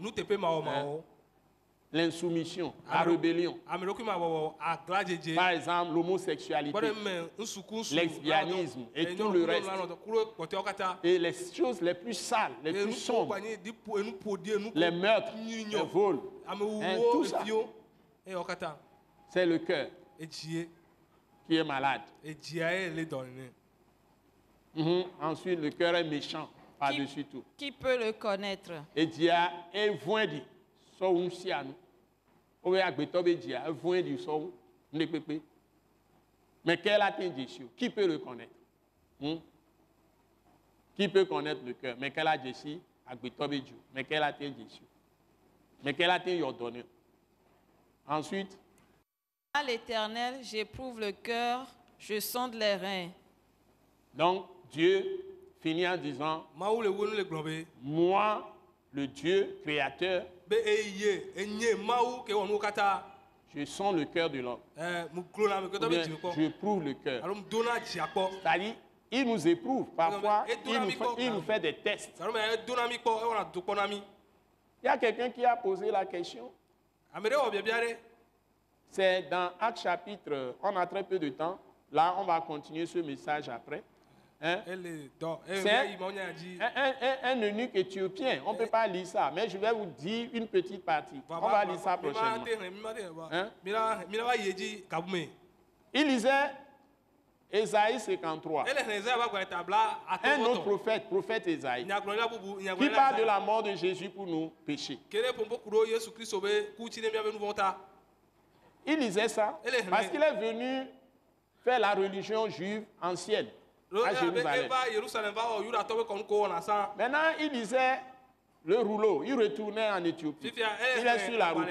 l'insoumission, la rébellion. Par exemple, l'homosexualité, lesbianisme et tout le reste. Et les choses les plus sales, les plus sombres, les meurtres, les vols, tout ça, c'est le cœur qui est malade. Ensuite, le cœur est méchant par-dessus tout. Qui peut le connaître? Et dia est voindi, so un sianu. Owe agbetobe dia voindi so ne pepe. Mais quel atteint Jésus? Qui peut le connaître? Qui peut connaître le cœur? Mais quel a Jésus? Agbetobe Dieu. Mais quel atteint Jésus? Mais quel atteint Yordonné? Ensuite, À l'Éternel, j'éprouve le cœur, je sonde les reins. donc, Dieu finit en disant, moi, le Dieu créateur, je sens le cœur de l'homme. Je prouve le cœur. C'est-à-dire, il nous éprouve. Parfois, il nous fait des tests. Il y a quelqu'un qui a posé la question. C'est dans Actes chapitre, on a très peu de temps. Là, on va continuer ce message après. C'est un eunuque éthiopien. On ne peut pas lire ça, mais je vais vous dire une petite partie. On va lire ça prochainement. Il lisait Ésaïe 53. Un autre prophète Ésaïe, qui parle de la mort de Jésus pour nos péchés. Il lisait ça parce qu'il est venu faire la religion juive ancienne à Jérusalem. Maintenant, il lisait le rouleau. Il retournait en Éthiopie. Il est sur la route.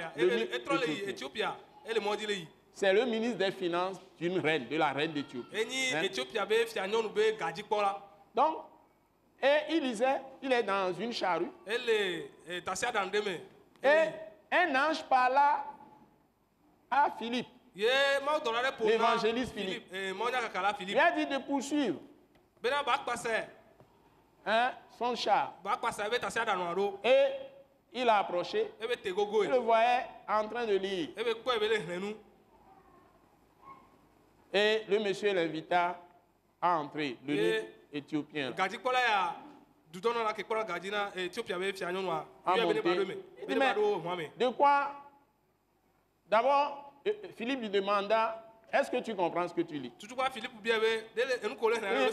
C'est le ministre des Finances d'une reine, de la reine d'Éthiopie. Donc, et il lisait, il est dans une charrue. Et un ange parla à Philippe. l'évangéliste Philippe. Il a dit de poursuivre son char. Et il a approché. Il le voyait en train de lire. Et le monsieur l'invita à entrer, le nid éthiopien. A monté. Il dit, mais de quoi? D'abord, Philippe lui demanda, est-ce que tu comprends ce que tu lis?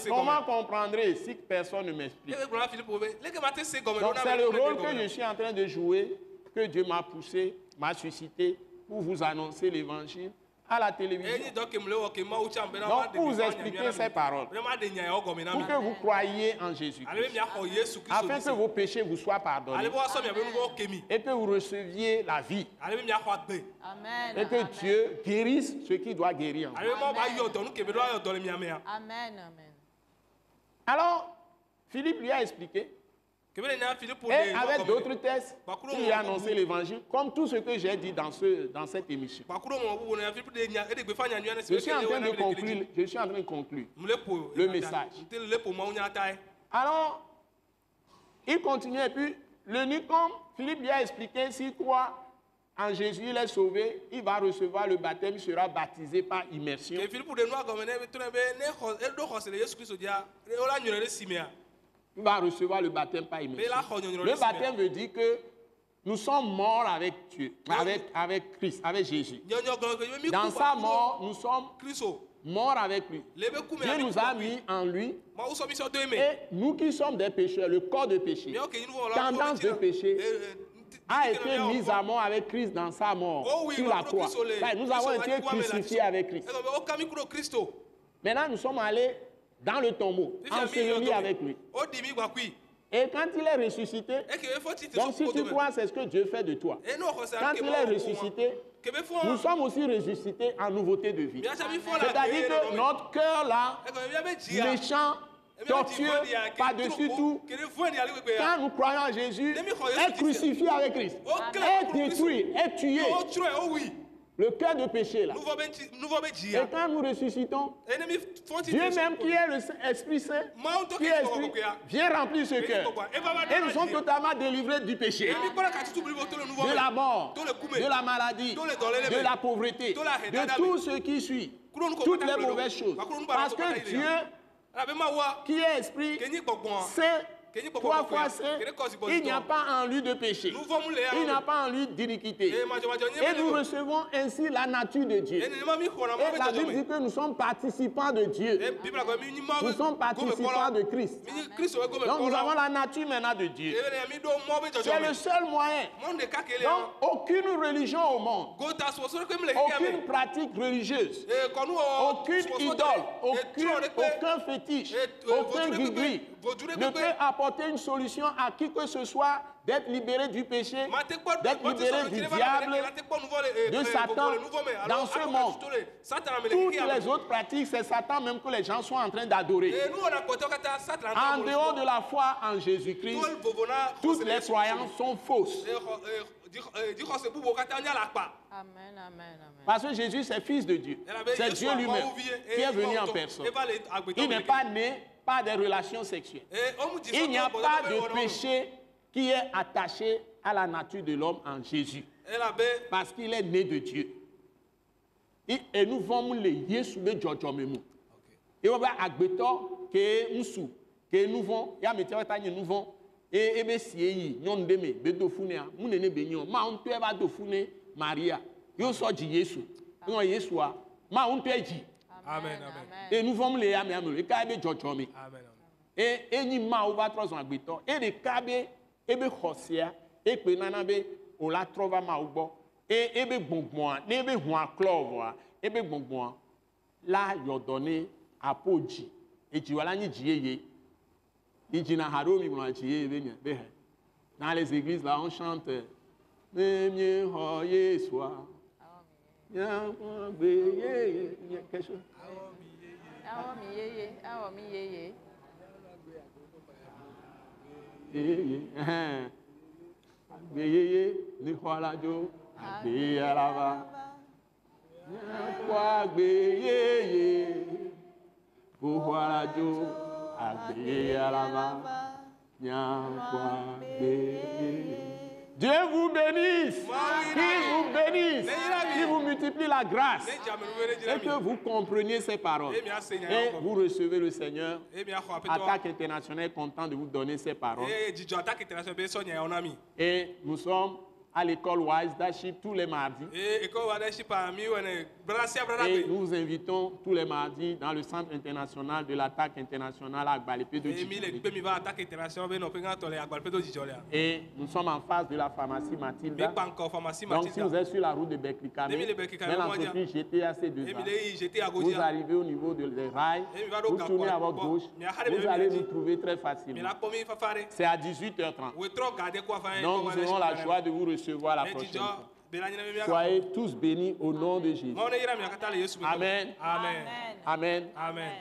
Comment comprendrais si personne ne m'explique? Donc c'est le rôle que je suis en train de jouer, que Dieu m'a poussé, m'a suscité pour vous annoncer l'évangile à la télévision. Donc pour vous expliquer ces paroles, pour que vous croyiez en Jésus-Christ, afin que vos péchés vous soient pardonnés et que vous receviez la vie. Amen. Et que Dieu guérisse ce qui doit guérir. Amen. Alors, Philippe lui a expliqué. Et avec d'autres textes, il lui a annoncé l'évangile, comme tout ce que j'ai dit dans cette émission. Je suis en train de conclure le message. Alors, il continue et puis, comme Philippe lui a expliqué, s'il croit en Jésus, il est sauvé, il va recevoir le baptême, il sera baptisé par immersion. Il va recevoir le baptême par immersion. Le baptême veut dire que nous sommes morts avec Dieu, avec Christ, avec Jésus. Dans sa mort, nous sommes morts avec lui. Dieu nous a mis en lui. Et nous qui sommes des pécheurs, le corps de péché, tendance de péché, a été mis à mort avec Christ dans sa mort sur la croix. Nous avons été crucifiés avec Christ. Maintenant, nous sommes allés dans le tombeau, ensevelis avec lui. Et quand il est ressuscité, donc si tu crois, c'est ce que Dieu fait de toi. Quand il est ressuscité, nous sommes aussi ressuscités en nouveauté de vie. C'est-à-dire que notre cœur là, méchant, tortueux, par-dessus tout, quand nous croyons en Jésus, est crucifié avec Christ, est détruit, est tué. Le cœur de péché là. Et quand nous ressuscitons, Dieu même qui est l'Esprit Saint, qui est Esprit, vient remplir ce cœur. Et nous sommes totalement délivrés du péché, de la mort, de la maladie, de la pauvreté, de tout ce qui suit, toutes les mauvaises choses. Parce que Dieu, qui est Esprit Saint, 3 fois saint, il n'y a pas en lui de péché. Il n'y a pas en lui d'iniquité. Et nous recevons ainsi la nature de Dieu. Et la Bible dit que nous sommes participants de Dieu. Nous sommes participants de Christ. Donc nous avons la nature maintenant de Dieu. C'est le seul moyen. Donc aucune religion au monde, aucune pratique religieuse, aucune idole, aucun fétiche, aucun gris ne peut apporter une solution à qui que ce soit d'être libéré du péché, d'être libéré du diable, de Satan dans ce monde. Toutes les autres pratiques, c'est Satan même que les gens sont en train d'adorer. En dehors de la foi en Jésus-Christ, toutes les croyances sont fausses. Parce que Jésus, c'est fils de Dieu. C'est Dieu lui-même qui est venu en personne. Il n'est pas né par des relations sexuelles. Il n'y a pas de péché qui est attaché à la nature de l'homme en Jésus. Parce qu'il est né de Dieu. Et nous vont les Yesu be jojomemu. Et on va agbeto que musu que nous vont ya metia tanye nous vont et be sieyi nyon deme be dofune a mu nene be nyon ma on to e ba dofune Maria yo so ji Yesu no Yesu a ma on to e ji. Amen, amen. Et nous vont les amener à nous. Et quand ils Amen. Et ni ma ou va trois ans agbeto. Et les kabe ebe khosia et pe nana be on la trouve ma ubo. Et ebe gbongbon, ebe huan clove, ebe gbongbon. Là yo donné à Poji. Et tu voilà ni jieye. Ni jina haromi mo jieye be be. Dans les églises là on chante Mie ho Yeswa. Ya be ye quelque chose. Awo mi yeye. Yeye ni khwalajo be alaba. Dieu vous bénisse, qu'il vous bénisse, qu'il vous multiplie la grâce et que vous compreniez ces paroles. Et vous recevez le Seigneur. Attaque internationale est content de vous donner ces paroles. Et nous sommes à l'école Wise Daship tous les mardis. Et nous vous invitons tous les mardis dans le centre international de l'attaque internationale à Agbalépé-de Djidjolé. Et nous sommes en face de la pharmacie Mathilda. Donc si vous êtes sur la route de Beklikane, dans l'entreprise GTAC2A, vous arrivez au niveau des rails, vous tournez à votre gauche, vous allez nous trouver très facilement. C'est à 18h30. Donc nous aurons la joie de vous recevoir la prochaine fois. Soyez tous bénis au nom de Jésus. Amen. Amen. Amen. Amen.